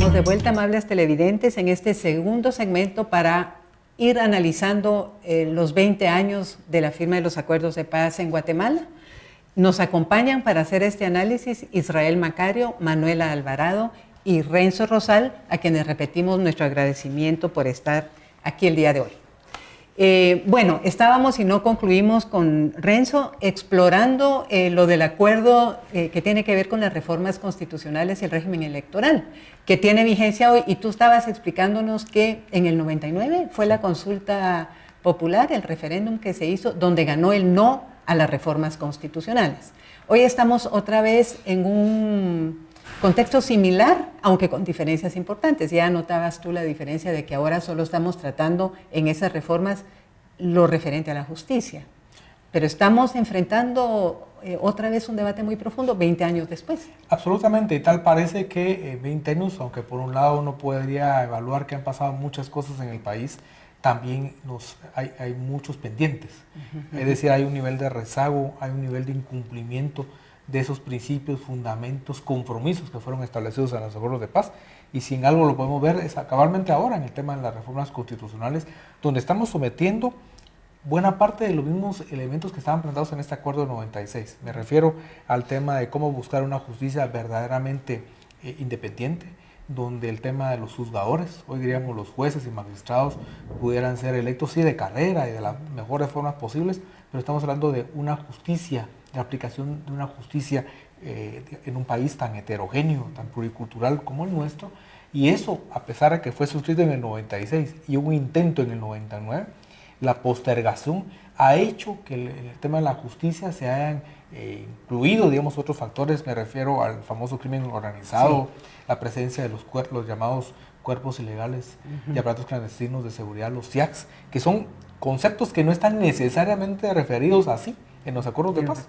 Estamos de vuelta, amables televidentes, en este segundo segmento para ir analizando los 20 años de la firma de los acuerdos de paz en Guatemala. Nos acompañan para hacer este análisis Israel Macario, Manuela Alvarado y Renzo Rosal, a quienes repetimos nuestro agradecimiento por estar aquí el día de hoy. Bueno, estábamos y no concluimos con Renzo explorando lo del acuerdo que tiene que ver con las reformas constitucionales y el régimen electoral, que tiene vigencia hoy, y tú estabas explicándonos que en el 99 fue la consulta popular, el referéndum que se hizo, donde ganó el no a las reformas constitucionales. Hoy estamos otra vez en un contexto similar, aunque con diferencias importantes. Ya notabas tú la diferencia de que ahora solo estamos tratando en esas reformas lo referente a la justicia. Pero estamos enfrentando otra vez un debate muy profundo 20 años después. Absolutamente, y tal parece que 20 años, aunque por un lado uno podría evaluar que han pasado muchas cosas en el país, también hay muchos pendientes. Es decir, hay un nivel de rezago, hay un nivel de incumplimiento de esos principios, fundamentos, compromisos que fueron establecidos en los acuerdos de paz. Y si en algo lo podemos ver es cabalmente ahora en el tema de las reformas constitucionales, donde estamos sometiendo buena parte de los mismos elementos que estaban planteados en este acuerdo del 96. Me refiero al tema de cómo buscar una justicia verdaderamente independiente, donde el tema de los juzgadores, hoy diríamos los jueces y magistrados, pudieran ser electos sí de carrera y de las mejores formas posibles, pero estamos hablando de una justicia, de aplicación de una justicia en un país tan heterogéneo, tan pluricultural como el nuestro, y eso, a pesar de que fue suscrito en el 96 y hubo un intento en el 99, la postergación ha hecho que el tema de la justicia se hayan incluido, digamos, otros factores. Me refiero al famoso crimen organizado, sí, la presencia de los llamados cuerpos ilegales y aparatos clandestinos de seguridad, los CIACs, que son conceptos que no están necesariamente referidos así en los acuerdos de paz,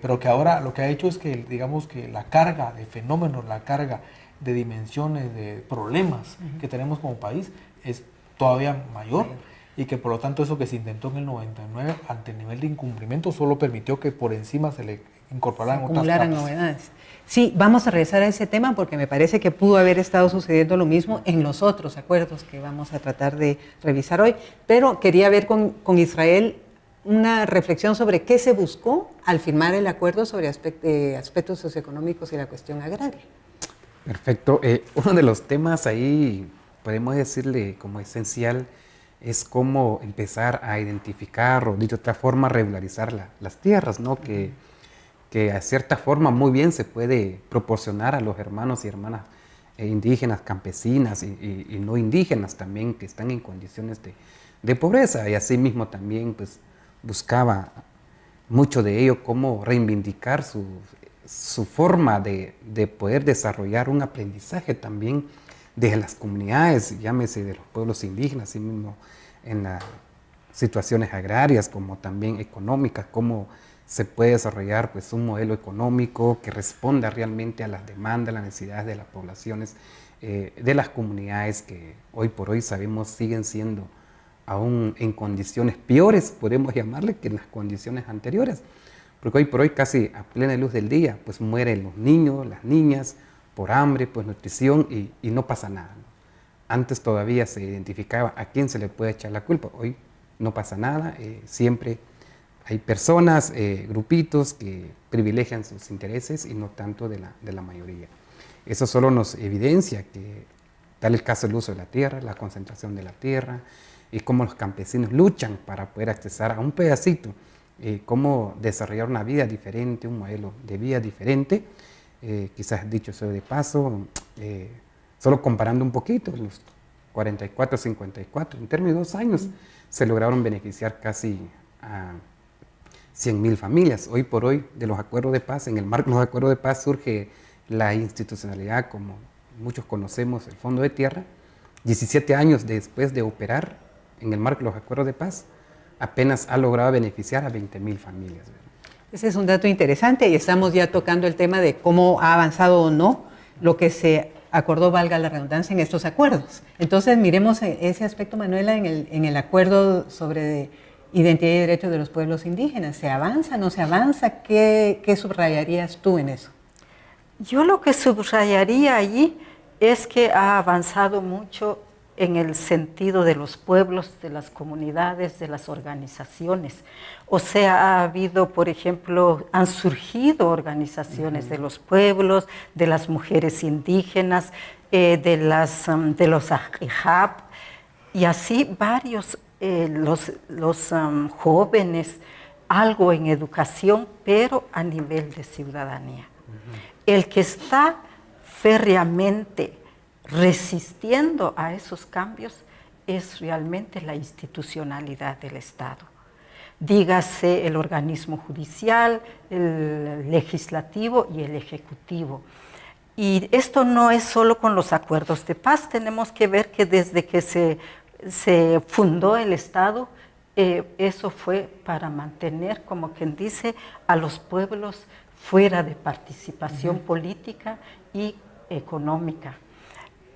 pero que ahora lo que ha hecho es que, digamos, que la carga de fenómenos, la carga de dimensiones, de problemas que tenemos como país es todavía mayor, y que por lo tanto eso que se intentó en el 99 ante el nivel de incumplimiento solo permitió que por encima se le incorporaran otras capas. Novedades. Sí, vamos a regresar a ese tema porque me parece que pudo haber estado sucediendo lo mismo en los otros acuerdos que vamos a tratar de revisar hoy, pero quería ver con Israel una reflexión sobre qué se buscó al firmar el acuerdo sobre aspectos socioeconómicos y la cuestión agraria. Perfecto. Uno de los temas ahí, podemos decirle como esencial, es cómo empezar a identificar, o dicho de otra forma, regularizar las tierras, ¿no? Que a cierta forma muy bien se puede proporcionar a los hermanos y hermanas indígenas, campesinas y no indígenas también, que están en condiciones de pobreza, y así mismo también pues buscaba mucho de ello cómo reivindicar su forma de poder desarrollar un aprendizaje también desde las comunidades, llámese de los pueblos indígenas, así mismo en las situaciones agrarias como también económicas, cómo se puede desarrollar pues un modelo económico que responda realmente a las demandas, las necesidades de las poblaciones, de las comunidades que hoy por hoy sabemos siguen siendo aún en condiciones peores, podemos llamarle, que en las condiciones anteriores, porque hoy por hoy casi a plena luz del día pues mueren los niños, las niñas, por hambre, pues nutrición, y no pasa nada, ¿no? Antes todavía se identificaba a quién se le puede echar la culpa, hoy no pasa nada, siempre hay personas, grupitos que privilegian sus intereses y no tanto de la mayoría. Eso solo nos evidencia que tal el caso del uso de la tierra, la concentración de la tierra, y cómo los campesinos luchan para poder accesar a un pedacito, cómo desarrollar una vida diferente, un modelo de vida diferente. Quizás dicho eso de paso, solo comparando un poquito, los 44, 54, en términos de 2 años, se lograron beneficiar casi a 100,000 familias. Hoy por hoy, de los acuerdos de paz, en el marco de los acuerdos de paz surge la institucionalidad, como muchos conocemos, el Fondo de Tierra. 17 años después de operar en el marco de los acuerdos de paz, apenas ha logrado beneficiar a 20,000 familias. Ese es un dato interesante y estamos ya tocando el tema de cómo ha avanzado o no lo que se acordó, valga la redundancia, en estos acuerdos. Entonces miremos ese aspecto, Manuela, en el acuerdo sobre identidad y derechos de los pueblos indígenas. ¿Se avanza, no se avanza? ¿Qué subrayarías tú en eso? Yo lo que subrayaría allí es que ha avanzado mucho en el sentido de los pueblos, de las comunidades, de las organizaciones. O sea, ha habido, por ejemplo, han surgido organizaciones de los pueblos, de las mujeres indígenas, de los Ajab, y así varios, los jóvenes, algo en educación, pero a nivel de ciudadanía. El que está férreamente resistiendo a esos cambios es realmente la institucionalidad del Estado. Dígase el organismo judicial, el legislativo y el ejecutivo. Y esto no es solo con los acuerdos de paz, tenemos que ver que desde que se fundó el Estado, eso fue para mantener, como quien dice, a los pueblos fuera de participación política y económica.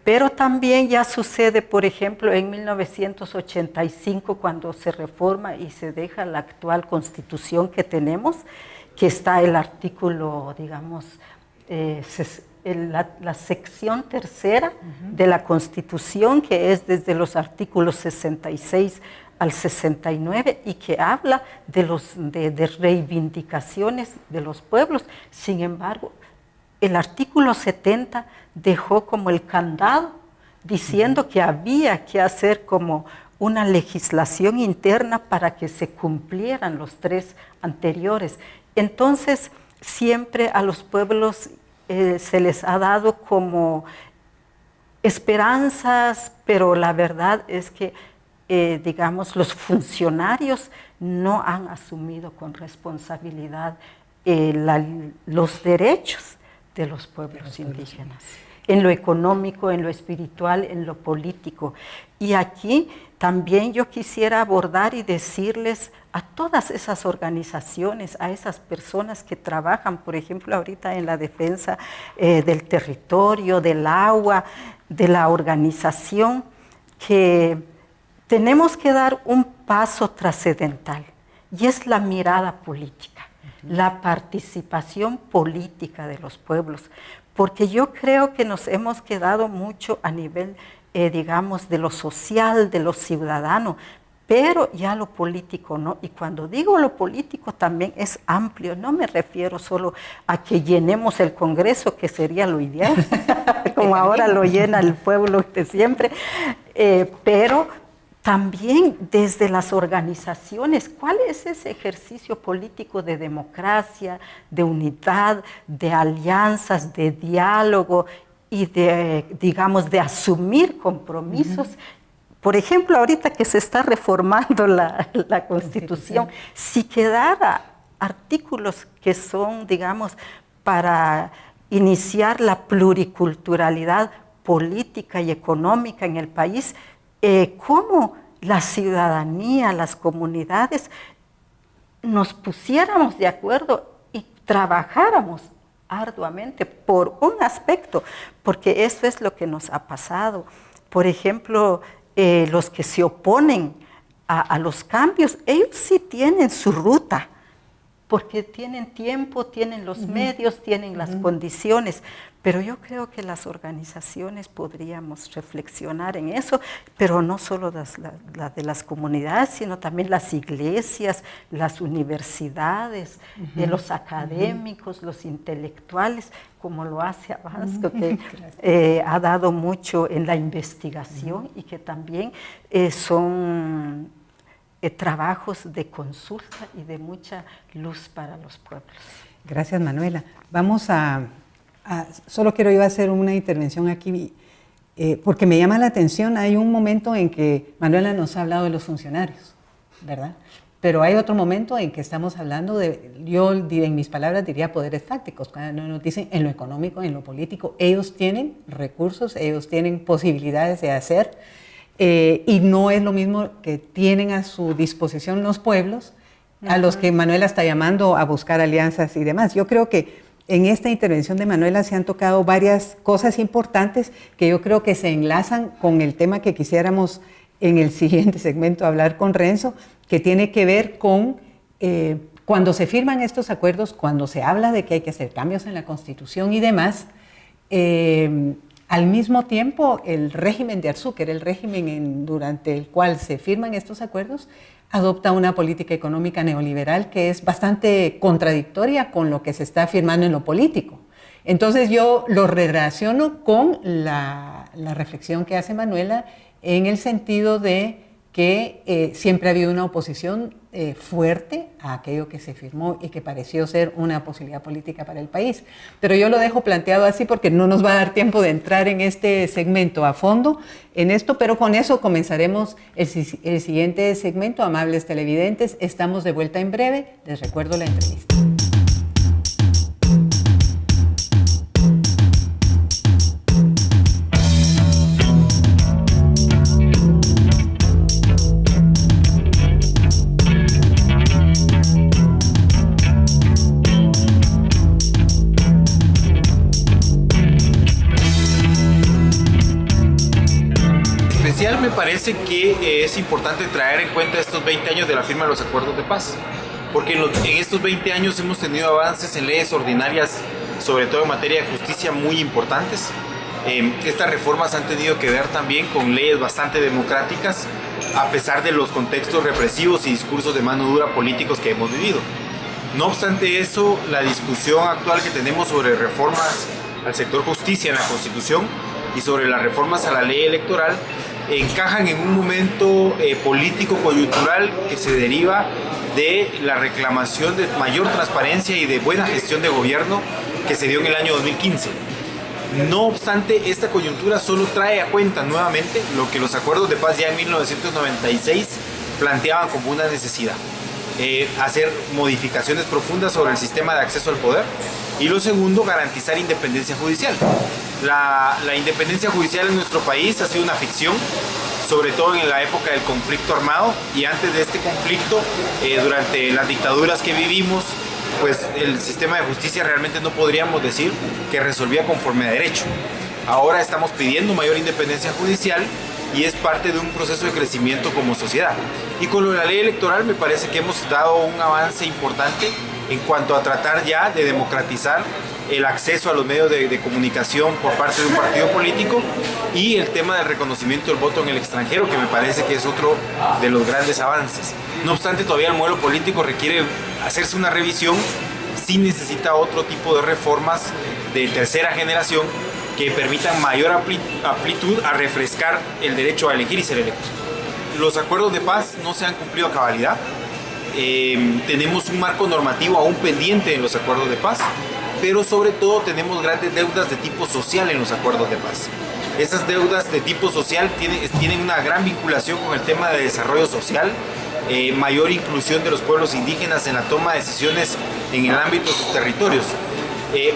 Pero también ya sucede, por ejemplo, en 1985, cuando se reforma y se deja la actual constitución que tenemos, que está el artículo, digamos, la sección tercera de la Constitución, que es desde los artículos 66 al 69 y que habla de reivindicaciones de los pueblos. Sin embargo, el artículo 70 dejó como el candado, diciendo que había que hacer como una legislación interna para que se cumplieran los 3 anteriores. Entonces, siempre a los pueblos se les ha dado como esperanzas, pero la verdad es que, digamos, los funcionarios no han asumido con responsabilidad los derechos de los pueblos indígenas, en lo económico, en lo espiritual, en lo político. Y aquí también yo quisiera abordar y decirles a todas esas organizaciones, a esas personas que trabajan, por ejemplo, ahorita en la defensa del territorio, del agua, de la organización, que tenemos que dar un paso trascendental, y es la mirada política, la participación política de los pueblos, porque yo creo que nos hemos quedado mucho a nivel, digamos, de lo social, de lo ciudadano, pero ya lo político no. Y cuando digo lo político también es amplio, no me refiero solo a que llenemos el Congreso, que sería lo ideal, como ahora lo llena el pueblo de siempre, pero también desde las organizaciones, ¿cuál es ese ejercicio político de democracia, de unidad, de alianzas, de diálogo y de, digamos, de asumir compromisos? Por ejemplo, ahorita que se está reformando la Constitución, si quedara artículos que son, digamos, para iniciar la pluriculturalidad política y económica en el país, cómo la ciudadanía, las comunidades, nos pusiéramos de acuerdo y trabajáramos arduamente por un aspecto, porque eso es lo que nos ha pasado. Por ejemplo, los que se oponen a los cambios, ellos sí tienen su ruta, porque tienen tiempo, tienen los medios, tienen las condiciones, pero yo creo que las organizaciones podríamos reflexionar en eso, pero no solo las de las comunidades, sino también las iglesias, las universidades, los académicos, los intelectuales, como lo hace Abansco, que ha dado mucho en la investigación y que también son trabajos de consulta y de mucha luz para los pueblos. Gracias, Manuela. Vamos solo quiero yo hacer una intervención aquí, porque me llama la atención. Hay un momento en que Manuela nos ha hablado de los funcionarios, ¿verdad? Pero hay otro momento en que estamos hablando yo en mis palabras diría poderes fácticos, cuando nos dicen en lo económico, en lo político, ellos tienen recursos, ellos tienen posibilidades de hacer, y no es lo mismo que tienen a su disposición los pueblos, a los que Manuela está llamando a buscar alianzas y demás. Yo creo que en esta intervención de Manuela se han tocado varias cosas importantes que yo creo que se enlazan con el tema que quisiéramos en el siguiente segmento hablar con Renzo, que tiene que ver con cuando se firman estos acuerdos, cuando se habla de que hay que hacer cambios en la Constitución y demás, Al mismo tiempo, el régimen de Arzú, que era el régimen durante el cual se firman estos acuerdos, adopta una política económica neoliberal que es bastante contradictoria con lo que se está afirmando en lo político. Entonces yo lo relaciono con la reflexión que hace Manuela en el sentido de que siempre ha habido una oposición fuerte a aquello que se firmó y que pareció ser una posibilidad política para el país. Pero yo lo dejo planteado así porque no nos va a dar tiempo de entrar en este segmento a fondo en esto, pero con eso comenzaremos el siguiente segmento. Amables televidentes, estamos de vuelta en breve. Les recuerdo la entrevista. Me parece que es importante traer en cuenta estos 20 años de la firma de los acuerdos de paz, porque en estos 20 años hemos tenido avances en leyes ordinarias, sobre todo en materia de justicia, muy importantes. Estas reformas han tenido que ver también con leyes bastante democráticas, a pesar de los contextos represivos y discursos de mano dura políticos que hemos vivido. No obstante eso, la discusión actual que tenemos sobre reformas al sector justicia en la Constitución y sobre las reformas a la ley electoral encajan en un momento político coyuntural que se deriva de la reclamación de mayor transparencia y de buena gestión de gobierno que se dio en el año 2015. No obstante, esta coyuntura solo trae a cuenta nuevamente lo que los acuerdos de paz ya en 1996 planteaban como una necesidad. Hacer modificaciones profundas sobre el sistema de acceso al poder, y lo segundo, garantizar independencia judicial. La independencia judicial en nuestro país ha sido una ficción, sobre todo en la época del conflicto armado, y antes de este conflicto, durante las dictaduras que vivimos, pues el sistema de justicia realmente no podríamos decir que resolvía conforme a derecho. Ahora estamos pidiendo mayor independencia judicial y es parte de un proceso de crecimiento como sociedad. Y con lo de la ley electoral me parece que hemos dado un avance importante en cuanto a tratar ya de democratizar el acceso a los medios de comunicación por parte de un partido político, y el tema del reconocimiento del voto en el extranjero, que me parece que es otro de los grandes avances. No obstante, todavía el modelo político requiere hacerse una revisión, sí necesita otro tipo de reformas de tercera generación que permitan mayor amplitud a refrescar el derecho a elegir y ser electo. Los acuerdos de paz no se han cumplido a cabalidad. Tenemos un marco normativo aún pendiente en los acuerdos de paz, pero sobre todo tenemos grandes deudas de tipo social en los acuerdos de paz. Esas deudas de tipo social tienen una gran vinculación con el tema de desarrollo social, mayor inclusión de los pueblos indígenas en la toma de decisiones en el ámbito de sus territorios.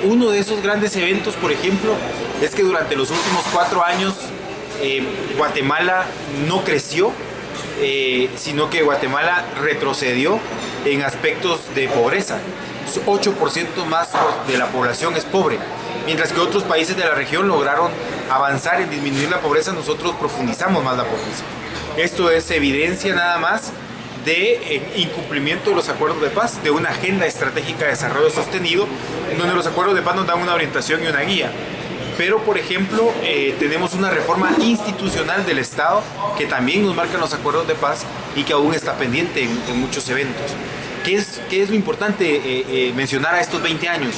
Uno de esos grandes eventos, por ejemplo, es que durante los últimos 4 años Guatemala no creció, sino que Guatemala retrocedió en aspectos de pobreza. 8% más de la población es pobre, mientras que otros países de la región lograron avanzar en disminuir la pobreza. Nosotros profundizamos más la pobreza. Esto es evidencia nada más de incumplimiento de los acuerdos de paz, de una agenda estratégica de desarrollo sostenido, en donde los acuerdos de paz nos dan una orientación y una guía. Pero, por ejemplo, tenemos una reforma institucional del Estado que también nos marcan los acuerdos de paz y que aún está pendiente en muchos eventos. ¿Qué es lo importante mencionar a estos 20 años?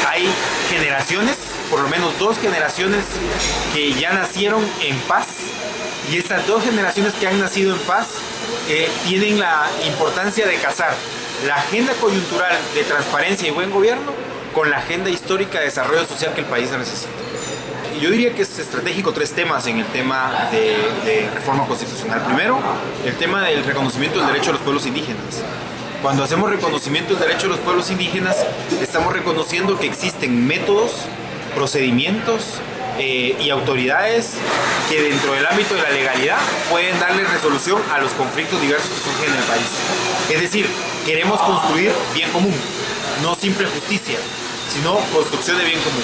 Hay generaciones, por lo menos 2 generaciones, que ya nacieron en paz, y estas 2 generaciones que han nacido en paz tienen la importancia de casar la agenda coyuntural de transparencia y buen gobierno con la agenda histórica de desarrollo social que el país necesita. Yo diría que es estratégico 3 temas en el tema de reforma constitucional. Primero, el tema del reconocimiento del derecho de los pueblos indígenas. Cuando hacemos reconocimiento del derecho de los pueblos indígenas, estamos reconociendo que existen métodos, procedimientos y autoridades que dentro del ámbito de la legalidad pueden darle resolución a los conflictos diversos que surgen en el país. Es decir, queremos construir bien común, no simple justicia, sino construcción de bien común.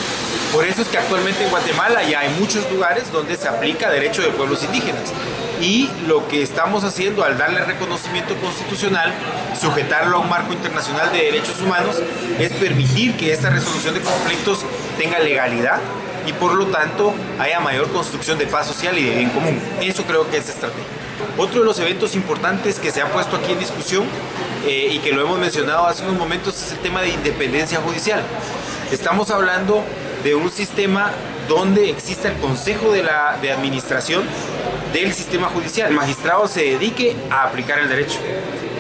Por eso es que actualmente en Guatemala ya hay muchos lugares donde se aplica derecho de pueblos indígenas. Y lo que estamos haciendo al darle reconocimiento constitucional, sujetarlo a un marco internacional de derechos humanos, es permitir que esta resolución de conflictos tenga legalidad y por lo tanto haya mayor construcción de paz social y de bien común. Eso creo que es estrategia. Otro de los eventos importantes que se ha puesto aquí en discusión y que lo hemos mencionado hace unos momentos es el tema de independencia judicial. Estamos hablando de un sistema donde exista el Consejo de Administración del sistema judicial. El magistrado se dedique a aplicar el derecho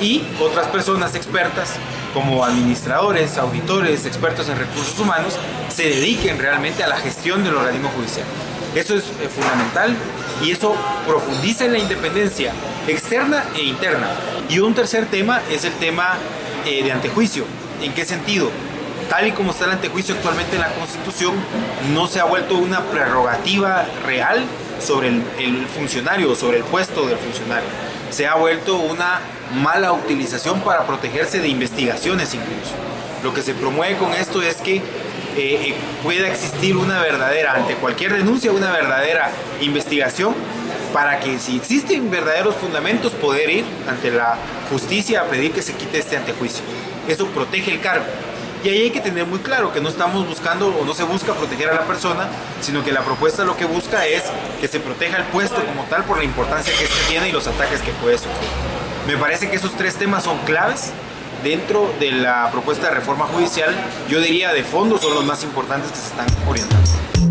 y otras personas expertas como administradores, auditores, expertos en recursos humanos se dediquen realmente a la gestión del organismo judicial. Eso es fundamental y eso profundiza en la independencia externa e interna. Y un tercer tema es el tema de antejuicio. ¿En qué sentido? Tal y como está el antejuicio actualmente en la Constitución, no se ha vuelto una prerrogativa real sobre el funcionario, sobre el puesto del funcionario. Se ha vuelto una mala utilización para protegerse de investigaciones incluso. Lo que se promueve con esto es que pueda existir una verdadera, ante cualquier denuncia, una verdadera investigación para que si existen verdaderos fundamentos poder ir ante la justicia a pedir que se quite este antejuicio. Eso protege el cargo. Y ahí hay que tener muy claro que no estamos buscando o no se busca proteger a la persona, sino que la propuesta lo que busca es que se proteja el puesto como tal por la importancia que este tiene y los ataques que puede sufrir. Me parece que esos tres temas son claves dentro de la propuesta de reforma judicial. Yo diría de fondo son los más importantes que se están orientando.